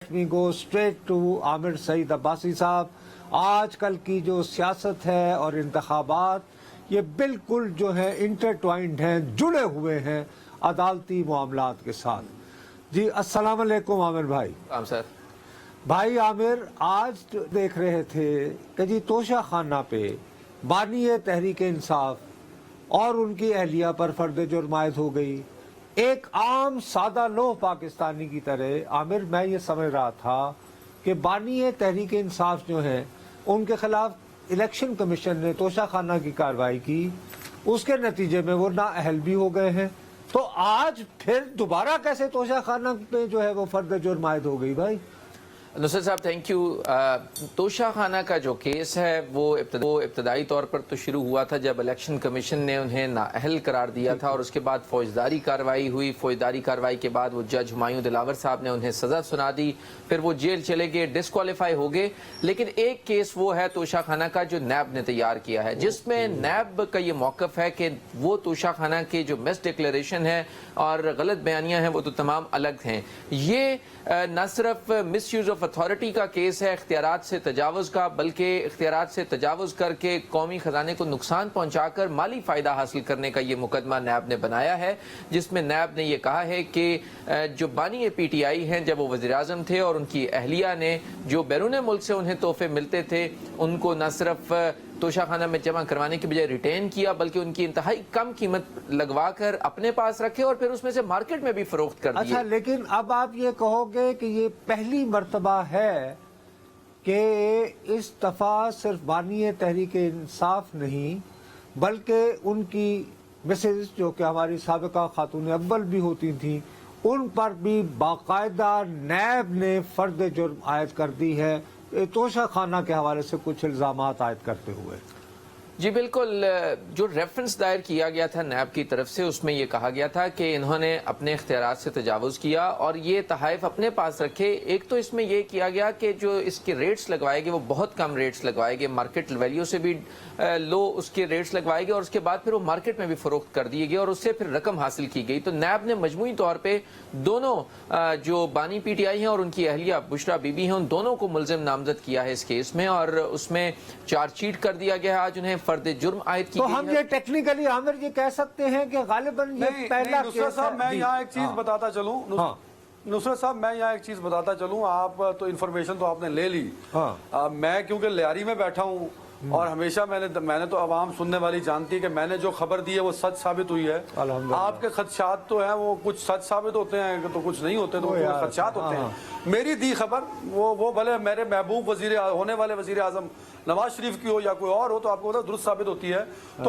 We go straight to Aamir Saeed Abbasi साहब। आजकल की जो सियासत है और इंतखाबात ये बिल्कुल जो है इंटरट्वाइंड हैं, जुड़े हुए हैं अदालती मामलात के साथ। जी अस्सलाम वालेकुम आमिर भाई। सर भाई आमिर, आज देख रहे थे कि जी तोशा खाना पे बानी तहरीक इंसाफ और उनकी अहलिया पर फर्द जुर्म आयद हो गई। एक आम सादा लोह पाकिस्तानी की तरह आमिर मैं ये समझ रहा था कि बानी तहरीक इंसाफ जो हैं उनके खिलाफ इलेक्शन कमीशन ने तोशा खाना की कार्रवाई की, उसके नतीजे में वो नाअहल भी हो गए हैं। तो आज फिर दोबारा कैसे तोशा खाना पे जो है वो फर्द जुर्म आयद हो गई भाई? नुसरत साहब थैंक यू। तोशा खाना का जो केस है वो इब्तदाई तौर पर तो शुरू हुआ था जब इलेक्शन कमीशन ने उन्हें नाअहल करार दिया था और उसके बाद फौजदारी कार्रवाई हुई। फौजदारी कार्रवाई के बाद वो जज हुमायूं दिलावर साहब ने उन्हें सज़ा सुना दी, फिर वो जेल चले गए, डिस्क्वालीफाई हो गए। लेकिन एक केस वो है तोशा खाना का जो नैब ने तैयार किया है, जिसमें नैब का ये मौक़िफ़ है कि वो तोशा खाना के जो मिस डिक्लेरेशन है और गलत बयानियाँ हैं वो तो तमाम अलग हैं। ये न सिर्फ मिस यूज़ ऑफ अथॉरिटी का केस है इख्तियारात से तजावुज़ का, बल्कि इख्तियारात से तजावुज़ करके कौमी ख़जाने को नुकसान पहुँचाकर माली फ़ायदा हासिल करने का ये मुकदमा नैब ने बनाया है, जिसमें नैब ने ये कहा है कि जो बानी PTI हैं जब वो वज़ीर-ए-आज़म थे और उनकी अहलिया ने जो बैरून मुल्क से उन्हें तोहफे मिलते थे उनको न सिर्फ तोशा खाना में जमा करवाने की बजाय रिटेन किया, बल्कि उनकी इंतहाई कम कीमत लगवा कर अपने पास रखे और फिर उसमें से मार्केट में भी फरोख्त कर दिए। अच्छा, लेकिन अब आप ये कहोगे कि ये पहली मर्तबा है कि इस दफ़ा सिर्फ बानी तहरीक इंसाफ नहीं बल्कि उनकी मिसेज जो कि हमारी साबिका खातून अव्वल भी होती थी उन पर भी बाकायदा नैब ने फर्द जुर्म आयद कर दी है, तोशा खाना के हवाले से कुछ इल्ज़ामात आयद करते हुए। जी बिल्कुल, जो रेफरेंस दायर किया गया था नैब की तरफ से उसमें यह कहा गया था कि इन्होंने अपने इख्तियारात से तजावुज़ किया और ये तहाइफ अपने पास रखे। एक तो इसमें यह किया गया कि जो इसके रेट्स लगवाए गए वो बहुत कम रेट्स लगवाए गए, मार्केट वैल्यू से भी लो उसके रेट्स लगवाए गए और उसके बाद फिर वो मार्केट में भी फरोख्त कर दिए गए और उससे फिर रकम हासिल की गई। तो नैब ने मजमूई तौर पर दोनों जो बानी PTI हैं और उनकी अहलिया बुशरा बीबी हैं उन दोनों को मुल्ज़िम नामजद किया है इस केस में और उसमें चार्जशीट कर दिया गया है। आज उन्हें फर्द जुर्म आयद की तो गई हम है। ये टेक्निकली आमिर ये कह सकते हैं कि गालिबन ये पहला केस है। मैं यहाँ एक चीज बताता चलूं। हाँ। नुसरत साहब मैं यहाँ एक चीज बताता चलूं, आप तो इन्फॉर्मेशन तो आपने ले ली। हाँ। मैं क्योंकि लियारी में बैठा हूँ और हमेशा मैंने तो आवाम सुनने वाली जानती है कि मैंने जो खबर दी है वो सच साबित हुई है। आपके खदशात तो हैं वो कुछ सच साबित होते हैं तो कुछ नहीं होते, तो खदशात होते हैं। मेरी दी खबर वो भले मेरे महबूब होने वाले वजीर आजम नवाज शरीफ की हो या कोई और हो तो आपको दुरुस्त साबित होती है। तो